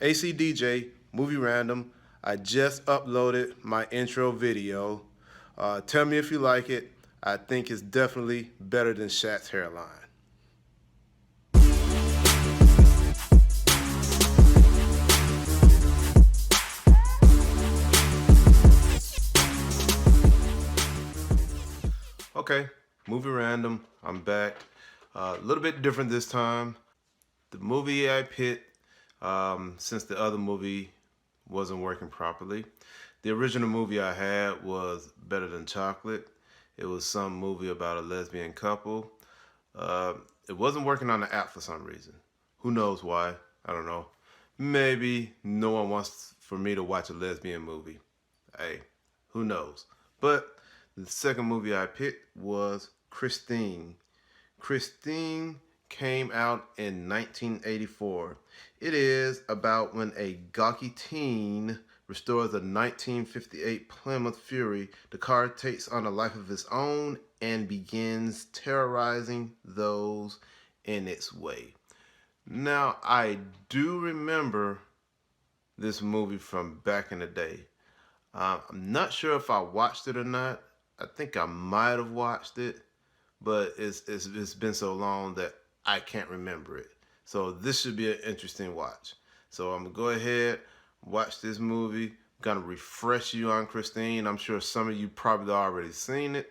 ACDJ, Movie Random. I just uploaded my intro video. Tell me if you like it. I think it's definitely better than Shaq's hairline. Okay, Movie Random, I'm back. A little bit different this time. The movie I picked, since the other movie wasn't working properly. The original movie I had was Better Than Chocolate. It was some movie about a lesbian couple. It wasn't working on the app for some reason. Who knows why? I don't know. Maybe no one wants for me to watch a lesbian movie. Hey, who knows? But the second movie I picked was Christine. Christine came out in 1984. It is about when a gawky teen restores a 1958 Plymouth Fury. The car takes on a life of its own and begins terrorizing those in its way. Now, I do remember this movie from back in the day. I'm not sure if I watched it or not. I think I might have watched it, but it's been so long that I can't remember it. So this should be an interesting watch. So I'm gonna go ahead, watch this movie. I'm gonna refresh you on Christine. I'm sure some of you probably already seen it.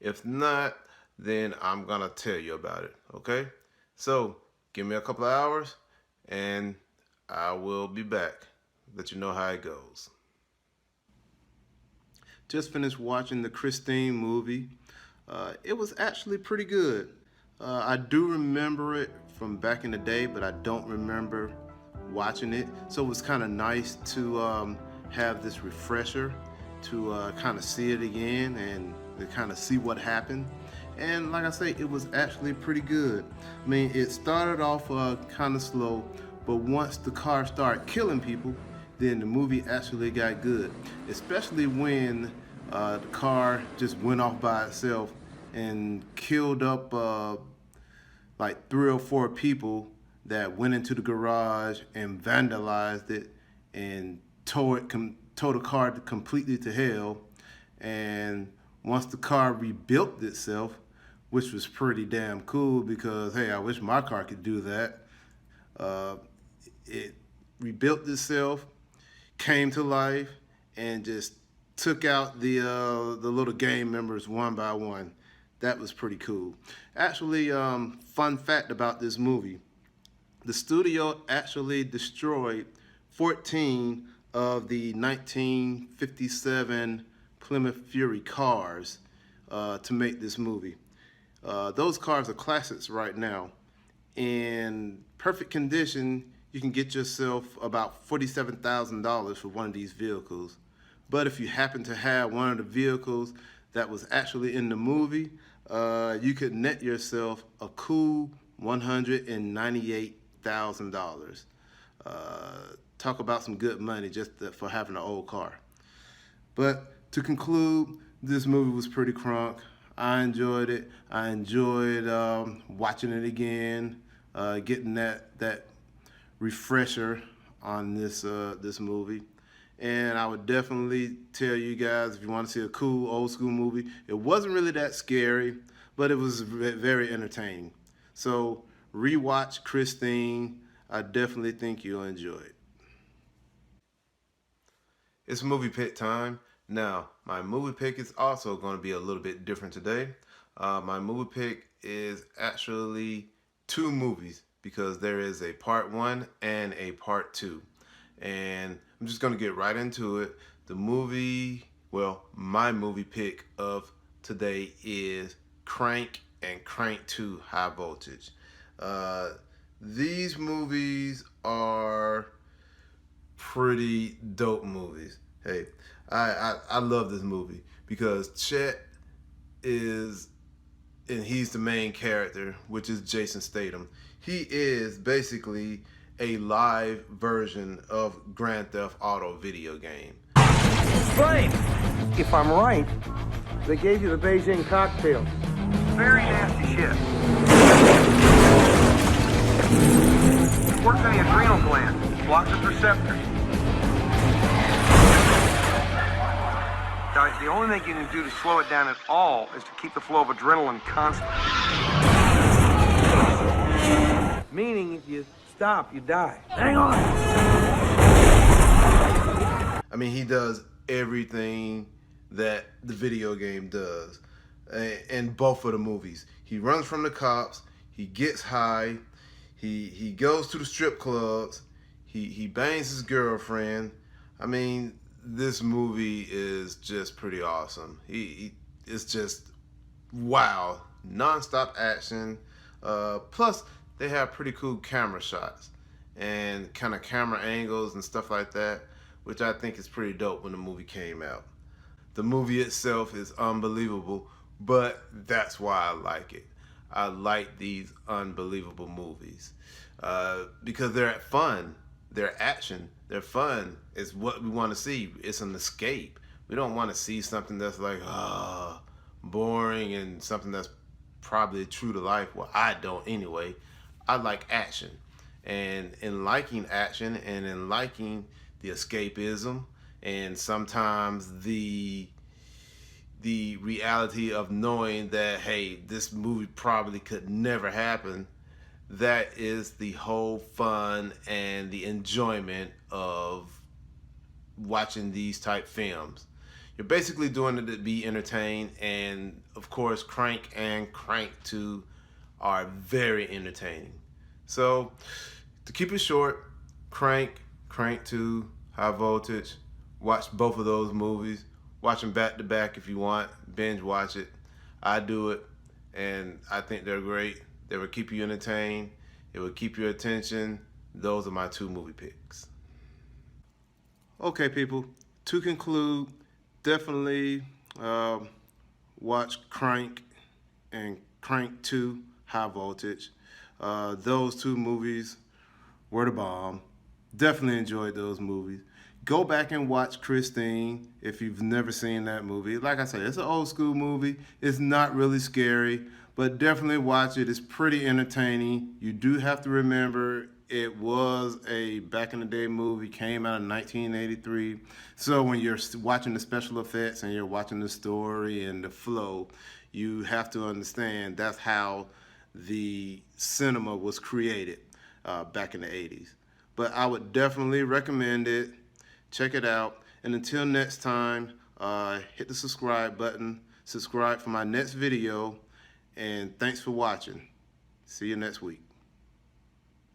If not, then I'm gonna tell you about it, okay? So give me a couple of hours and I will be back. Let you know how it goes. Just finished watching the Christine movie. It was actually pretty good. I do remember it from back in the day, but I don't remember watching it. So it was kind of nice to have this refresher to kind of see it again and to kind of see what happened. And like I say, it was actually pretty good. I mean, it started off kind of slow, but once the car started killing people, then the movie actually got good. Especially when the car just went off by itself and killed up like 3 or 4 people that went into the garage and vandalized it and tore the car completely to hell. And once the car rebuilt itself, which was pretty damn cool because, hey, I wish my car could do that. It rebuilt itself, came to life, and just took out the little gang members one by one. That was pretty cool. Actually, fun fact about this movie, the studio actually destroyed 14 of the 1957 Plymouth Fury cars to make this movie. Those cars are classics right now. In perfect condition, you can get yourself about $47,000 for one of these vehicles. But if you happen to have one of the vehicles that was actually in the movie, you could net yourself a cool $198,000. Talk about some good money just for having an old car. But to conclude, this movie was pretty crunk. I enjoyed it. I enjoyed watching it again, getting that refresher on this movie. And I would definitely tell you guys, if you want to see a cool old school movie, it wasn't really that scary, but it was very entertaining. So rewatch Christine. I definitely think you'll enjoy it. It's movie pick time. Now, my movie pick is also going to be a little bit different today. My movie pick is actually 2 movies because there is a part 1 and a part 2. And I'm just going to get right into it. The movie, well, my movie pick of today is Crank and Crank 2 High Voltage. These movies are pretty dope movies. Hey, I love this movie because Chet is, and he's the main character, which is Jason Statham. He is basically a live version of Grand Theft Auto video game. Flame! If I'm right, they gave you the Beijing cocktail. Very nasty shit. Works on the adrenal gland. Block the receptors. The only thing you can do to slow it down at all is to keep the flow of adrenaline constant. Meaning, if you stop, you die. Hang on. I mean, he does everything that the video game does in both of the movies. He runs from the cops. He gets high. He goes to the strip clubs. He bangs his girlfriend. I mean, this movie is just pretty awesome. It's just wow, non-stop action. Plus, they have pretty cool camera shots and kind of camera angles and stuff like that, which I think is pretty dope when the movie came out. The movie itself is unbelievable, but that's why I like it. I like these unbelievable movies because they're fun, they're action, they're fun. It's what we want to see. It's an escape. We don't want to see something that's like boring and something that's probably true to life. Well, I don't anyway. I like action, and in liking action and in liking the escapism and sometimes the reality of knowing that, hey, this movie probably could never happen, that is the whole fun and the enjoyment of watching these type films. You're basically doing it to be entertained, and of course Crank and Crank 2 are very entertaining. So to keep it short, Crank 2, High Voltage, watch both of those movies. Watch them back to back if you want. Binge watch it. I do it, and I think they're great. They will keep you entertained. It will keep your attention. Those are my two movie picks. Okay, people. To conclude, definitely watch Crank and Crank 2, High Voltage. Those two movies were the bomb. Definitely enjoyed those movies. Go back and watch Christine if you've never seen that movie. Like I said, it's an old school movie. It's not really scary, but definitely watch it. It's pretty entertaining. You do have to remember it was a back in the day movie, came out in 1983. So when you're watching the special effects and you're watching the story and the flow, you have to understand that's how the cinema was created back in the 80s. But I would definitely recommend it. Check it out. And until next time, hit the subscribe button. Subscribe for my next video. And thanks for watching. See you next week.